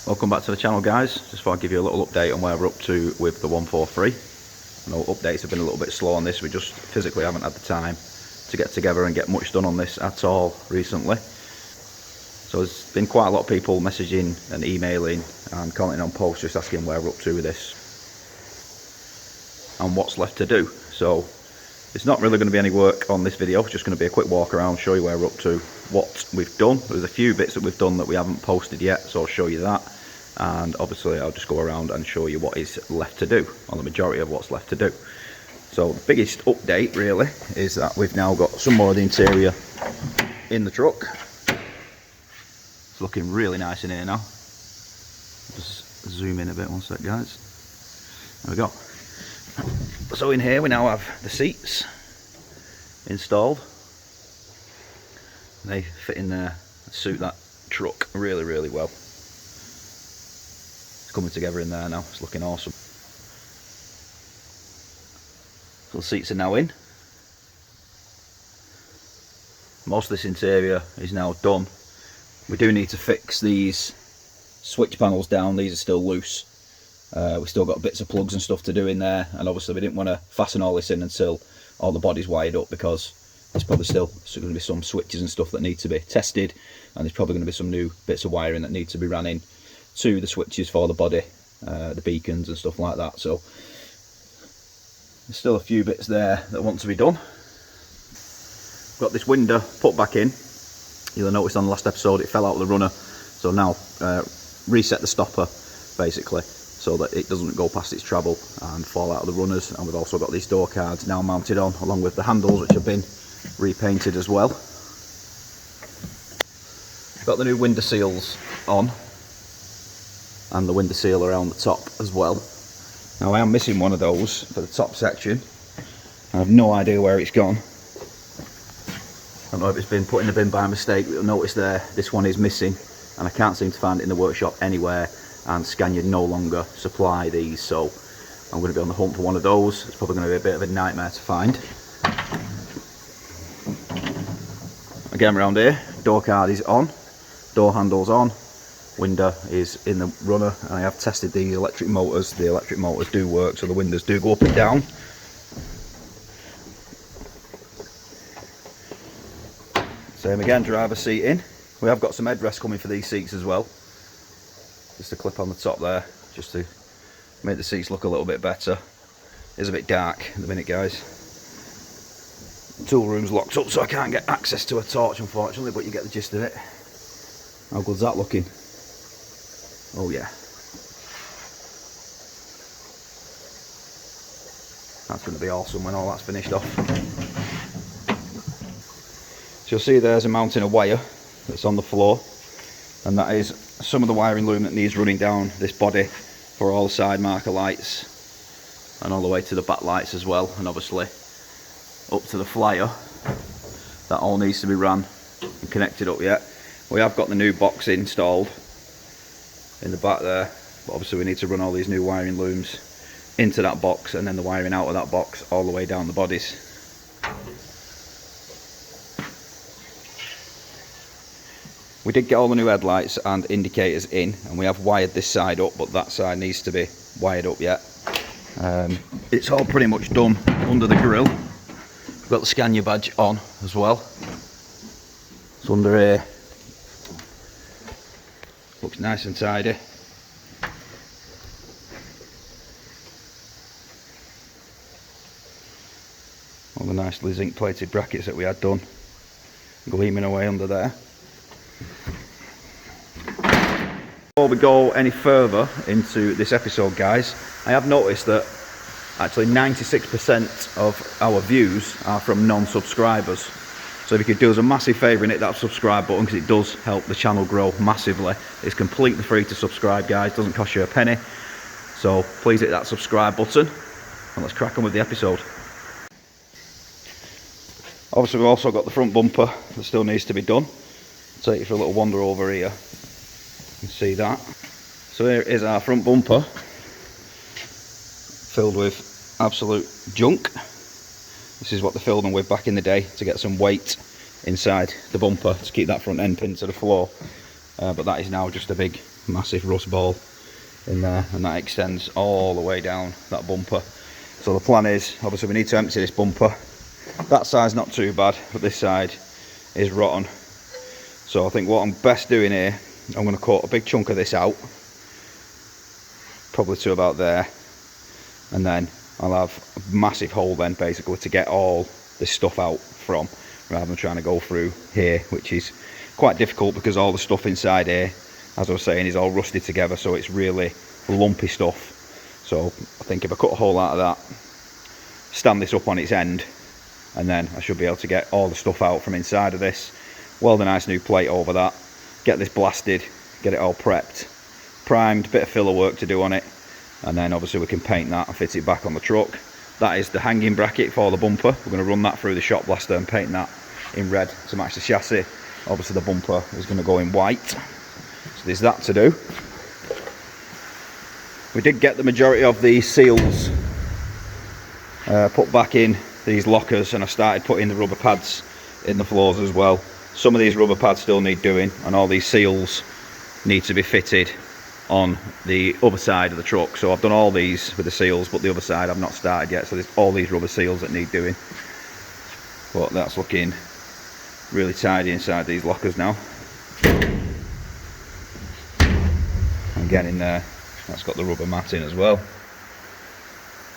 Welcome back to the channel, guys. Just thought I'd give you a little update on where we're up to with the 143. I know updates have been a little bit slow on this. We just physically haven't had the time to get together and get much done on this at all recently. So there's been quite a lot of people messaging and emailing and commenting on posts just asking where we're up to with this and what's left to do. So it's not really going to be any work on this video. It's just going to be a quick walk around, show you where we're up to, what we've done. There's a few bits that we've done that we haven't posted yet, so I'll show you that. And obviously I'll just go around and show you what is left to do, or the majority of what's left to do. So the biggest update really is that we've now got some more of the interior in the truck. It's looking really nice in here now. Just zoom in a bit, one sec guys. There we go. So in here we now have the seats installed. They fit in there and suit that truck really, really well. It's coming together in there now, it's looking awesome. So the seats are now in. Most of this interior is now done. We do need to fix these switch panels down, these are still loose. We've still got bits of plugs and stuff to do in there, and obviously we didn't want to fasten all this in until all the body's wired up, because there's probably still going to be some switches and stuff that need to be tested, and there's probably going to be some new bits of wiring that need to be ran in to the switches for the body, the beacons and stuff like that. So there's still a few bits there that want to be done. Got this window put back in. You'll have noticed on the last episode it fell out of the runner, so now reset the stopper basically so that it doesn't go past its travel and fall out of the runners. And we've also got these door cards now mounted on, along with the handles, which have been repainted as well. Got the new window seals on, and the window seal around the top as well. Now I am missing one of those for the top section. I have no idea where it's gone. I don't know if it's been put in the bin by mistake, but you'll notice there this one is missing, and I can't seem to find it in the workshop anywhere, and Scania no longer supply these, so I'm going to be on the hunt for one of those. It's probably going to be a bit of a nightmare to find. Again, around here, door card is on, door handle's on, window is in the runner, and I have tested the electric motors. The electric motors do work, so the windows do go up and down. Same again, driver seat in. We have got some headrests coming for these seats as well. Just a clip on the top there, just to make the seats look a little bit better. It's a bit dark at the minute, guys. Tool room's locked up, so I can't get access to a torch unfortunately, but you get the gist of it. How good's that looking? Oh yeah. That's going to be awesome when all that's finished off. So you'll see there's a mounting of wire that's on the floor, and that is some of the wiring loom that needs running down this body for all the side marker lights and all the way to the back lights as well, and obviously up to the flyer. That all needs to be ran and connected up yet. We have got the new box installed in the back there, but obviously we need to run all these new wiring looms into that box, and then the wiring out of that box all the way down the bodies. We did get all the new headlights and indicators in, and we have wired this side up, but that side needs to be wired up yet. It's all pretty much done under the grille. We've got the Scania badge on as well. It's under here. Looks nice and tidy. All the nicely zinc plated brackets that we had done, gleaming away under there. Before we go any further into this episode, guys, I have noticed that actually 96% of our views are from non-subscribers. So if you could do us a massive favour and hit that subscribe button, because it does help the channel grow massively. It's completely free to subscribe, guys, doesn't cost you a penny. So please hit that subscribe button, and let's crack on with the episode. Obviously we've also got the front bumper that still needs to be done. I'll take you for a little wander over here. You can see that. So here is our front bumper, filled with absolute junk. This is what they filled them with back in the day to get some weight inside the bumper to keep that front end pinned to the floor. but that is now just a big massive rust ball in there, and that extends all the way down that bumper. So the plan is, obviously we need to empty this bumper. That side's not too bad, but this side is rotten. So I think what I'm best doing here, I'm going to cut a big chunk of this out, probably to about there, and then I'll have a massive hole then basically to get all this stuff out from, rather than trying to go through here, which is quite difficult because all the stuff inside here, as I was saying, is all rusted together, so it's really lumpy stuff. So I think if I cut a hole out of that, stand this up on its end, and then I should be able to get all the stuff out from inside of this, weld a nice new plate over that, get this blasted, get it all prepped, primed, bit of filler work to do on it, and then obviously we can paint that and fit it back on the truck. That is the hanging bracket for the bumper. We're going to run that through the shop blaster and paint that in red to match the chassis. Obviously the bumper is going to go in white, so there's that to do. We did get the majority of the seals put back in these lockers, and I started putting the rubber pads in the floors as well. Some of these rubber pads still need doing, and all these seals need to be fitted on the other side of the truck. So I've done all these with the seals, but the other side I've not started yet, so there's all these rubber seals that need doing. But that's looking really tidy inside these lockers now. And getting there, that's got the rubber mat in as well.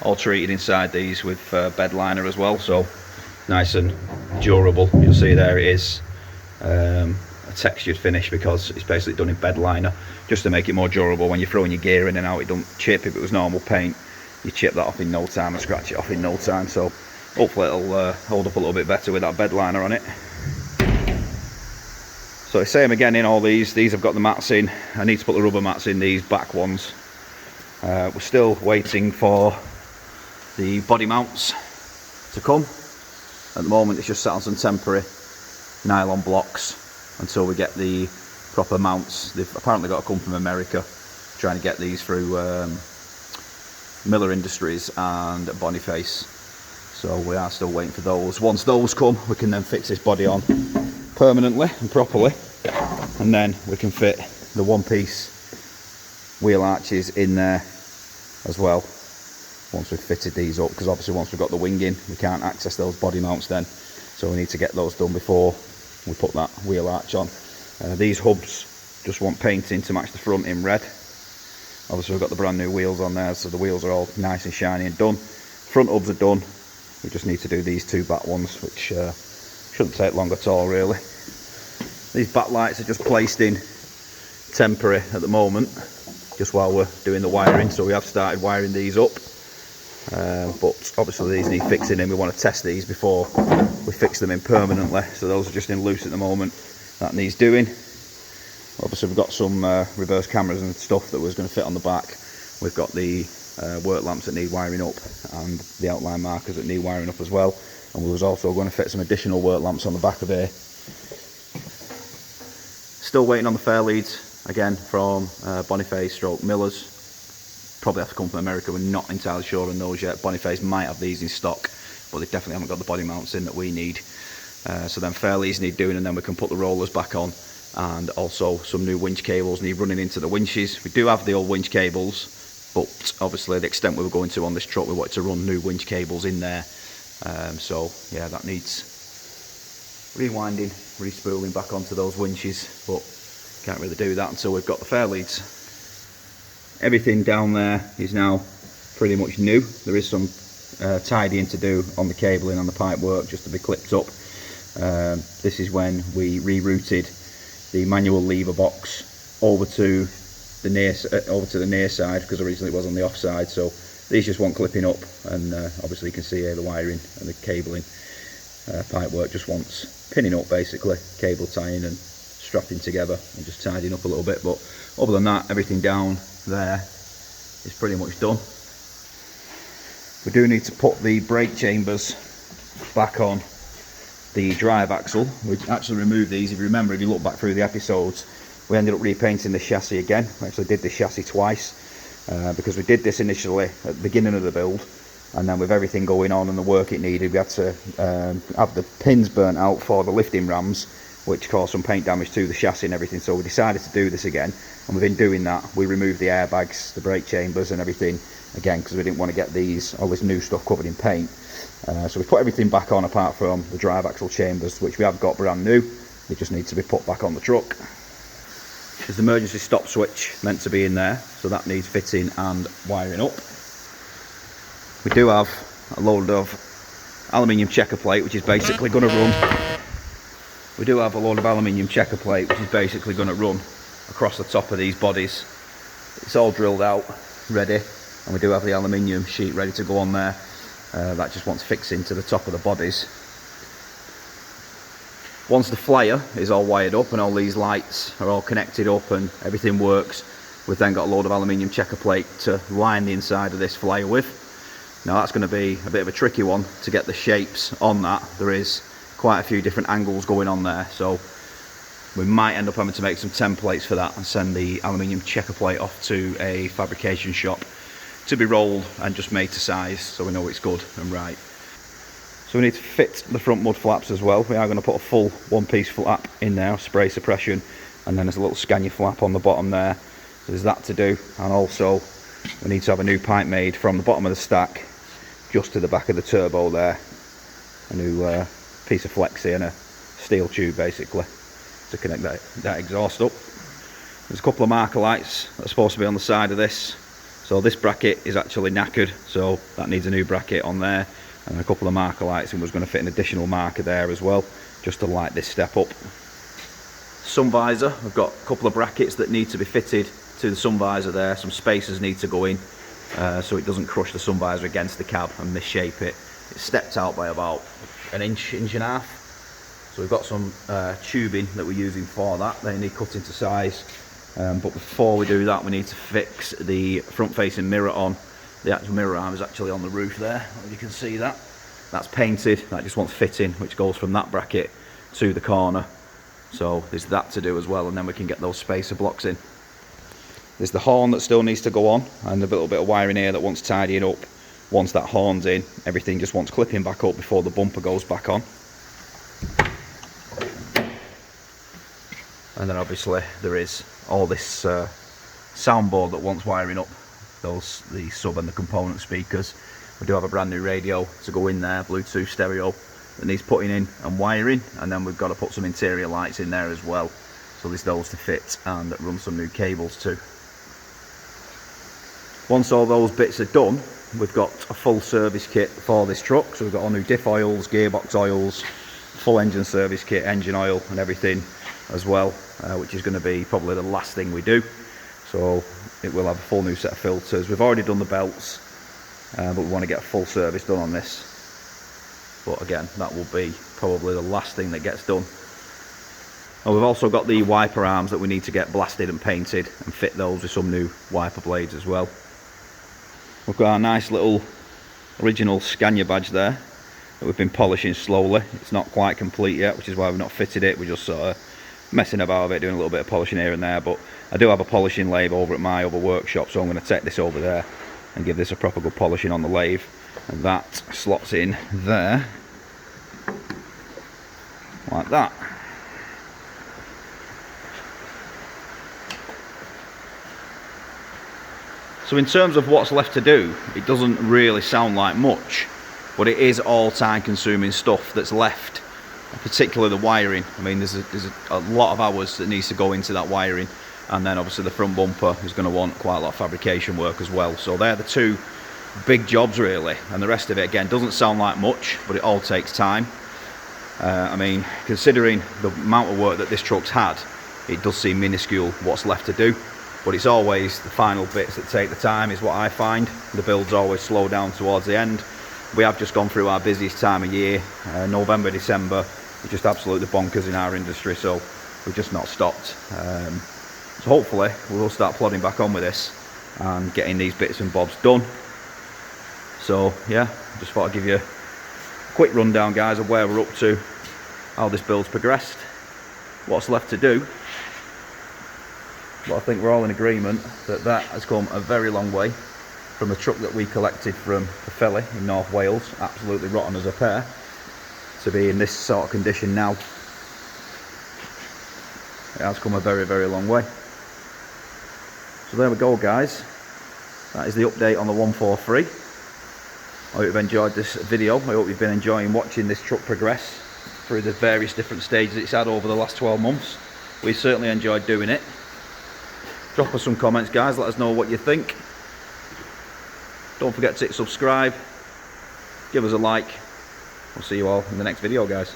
All treated inside these with bed liner as well, so nice and durable. You'll see there it is a textured finish because it's basically done in bed liner, just to make it more durable. When you're throwing your gear in and out, it don't chip. If it was normal paint, you chip that off in no time and scratch it off in no time, so hopefully it'll hold up a little bit better with that bed liner on it. So the same again in all these have got the mats in. I need to put the rubber mats in these back ones. We're still waiting for the body mounts to come. At the moment it's just sat on some temporary nylon blocks until we get the proper mounts. They've apparently got to come from America, trying to get these through Miller Industries and Boniface, so we are still waiting for those. Once those come, we can then fix this body on permanently and properly, and then we can fit the one-piece wheel arches in there as well once we've fitted these up, because obviously once we've got the wing in, we can't access those body mounts then, so we need to get those done before we put that wheel arch on. These hubs just want painting to match the front in red. Obviously we've got the brand new wheels on there, so the wheels are all nice and shiny and done. Front hubs are done. We just need to do these two back ones, which shouldn't take long at all really. These backlights are just placed in temporary at the moment, just while we're doing the wiring, so we have started wiring these up. But obviously these need fixing in. We want to test these before we fix them in permanently, so those are just in loose at the moment. That needs doing. Obviously we've got some reverse cameras and stuff that was going to fit on the back. We've got the work lamps that need wiring up and the outline markers that need wiring up as well, and we was also going to fit some additional work lamps on the back of here. Still waiting on the fair leads again from Boniface / Miller's. Probably have to come from America. We're not entirely sure on those yet. Boniface might have these in stock, but they definitely haven't got the body mounts in that we need. So then fairleads need doing, and then we can put the rollers back on, and also some new winch cables need running into the winches. We do have the old winch cables, but obviously the extent we were going to on this truck, we wanted to run new winch cables in there. So yeah, that needs rewinding, respooling back onto those winches, but can't really do that until we've got the fairleads. Everything down there is now pretty much new. There is some tidying to do on the cabling, on the pipe work, just to be clipped up. This is when we rerouted the manual lever box over to the near side, because originally it was on the off side. So these just want clipping up, and obviously you can see here the wiring and the cabling. Pipe work just wants pinning up basically, cable tying and strapping together and just tidying up a little bit. But other than that, everything down there is pretty much done. We do need to put the brake chambers back on the drive axle. We actually removed these. If you remember, if you look back through the episodes, we ended up repainting the chassis again. We actually did the chassis twice because we did this initially at the beginning of the build, and then with everything going on and the work it needed, we had to have the pins burnt out for the lifting rams which caused some paint damage to the chassis and everything. So we decided to do this again, and within doing that we removed the airbags, the brake chambers and everything again, because we didn't want to get all this new stuff covered in paint. So we put everything back on apart from the drive axle chambers, which we have got brand new. They just need to be put back on the truck. There's the emergency stop switch meant to be in there, so that needs fitting and wiring up. We do have a load of aluminium checker plate, which is basically going to run. We do have a load of aluminium checker plate, which is basically going to run across the top of these bodies. It's all drilled out, ready, and we do have the aluminium sheet ready to go on there. That just wants fixing to the top of the bodies. Once the flyer is all wired up and all these lights are all connected up and everything works, we've then got a load of aluminium checker plate to line the inside of this flyer with. Now that's going to be a bit of a tricky one to get the shapes on that. There is quite a few different angles going on there, so we might end up having to make some templates for that and send the aluminium checker plate off to a fabrication shop to be rolled and just made to size, so we know it's good and right. So we need to fit the front mud flaps as well. We are going to put a full one-piece flap in there, spray suppression, and then there's a little Scania flap on the bottom there. So there's that to do, and also we need to have a new pipe made from the bottom of the stack just to the back of the turbo there. A new piece of flexi and a steel tube basically to connect that exhaust up. There's a couple of marker lights that are supposed to be on the side of this. So this bracket is actually knackered, so that needs a new bracket on there. And a couple of marker lights, and was going to fit an additional marker there as well, just to light this step up. Sun visor, I've got a couple of brackets that need to be fitted to the sun visor there. Some spacers need to go in so it doesn't crush the sun visor against the cab and misshape it. It's stepped out by about an inch and a half. So we've got some tubing that we're using for that. They need cutting to size. But before we do that, we need to fix the front facing mirror on. The actual mirror arm is actually on the roof there, as you can see that. That's painted, that just wants fitting, which goes from that bracket to the corner. So there's that to do as well, and then we can get those spacer blocks in. There's the horn that still needs to go on, and a little bit of wiring here that wants tidying up. Once that horn's in, everything just wants clipping back up before the bumper goes back on. And then obviously there is all this soundboard that wants wiring up. The sub and the component speakers. We do have a brand new radio to go in there, Bluetooth stereo, that needs putting in and wiring, and then we've got to put some interior lights in there as well. So there's those to fit and run some new cables too. Once all those bits are done, we've got a full service kit for this truck. So we've got all new diff oils, gearbox oils, full engine service kit, engine oil and everything as well, which is going to be probably the last thing we do. So it will have a full new set of filters. We've already done the belts, but we want to get a full service done on this. But again, that will be probably the last thing that gets done. And we've also got the wiper arms that we need to get blasted and painted and fit those with some new wiper blades as well. We've got our nice little original Scania badge there that we've been polishing slowly. It's not quite complete yet, which is why we've not fitted it. We're just sort of messing about with it, doing a little bit of polishing here and there, but I do have a polishing lathe over at my other workshop, so I'm going to take this over there and give this a proper good polishing on the lathe, and that slots in there like that. So in terms of what's left to do, it doesn't really sound like much, but it is all time consuming stuff that's left. Particularly the wiring. I mean, there's a lot of hours that needs to go into that wiring, and then obviously the front bumper is going to want quite a lot of fabrication work as well. So they're the two big jobs really, and the rest of it again doesn't sound like much, but it all takes time. I mean, considering the amount of work that this truck's had, it does seem minuscule what's left to do, but it's always the final bits that take the time, is what I find. The builds always slow down towards the end. We have just gone through our busiest time of year. November, December, it's just absolutely bonkers in our industry, so we've just not stopped. So hopefully we'll start plodding back on with this and getting these bits and bobs done. So yeah, just thought I'd give you a quick rundown, guys, of where we're up to, how this build's progressed, what's left to do. But I think we're all in agreement that that has come a very long way from the truck that we collected from the Felly in North Wales, absolutely rotten as a pear, to be in this sort of condition now. It has come a very, very long way. So there we go, guys. That is the update on the 143. I hope you've enjoyed this video. I hope you've been enjoying watching this truck progress through the various different stages it's had over the last 12 months. We certainly enjoyed doing it. Drop us some comments, guys. Let us know what you think. Don't forget to hit subscribe. Give us a like. We'll see you all in the next video, guys.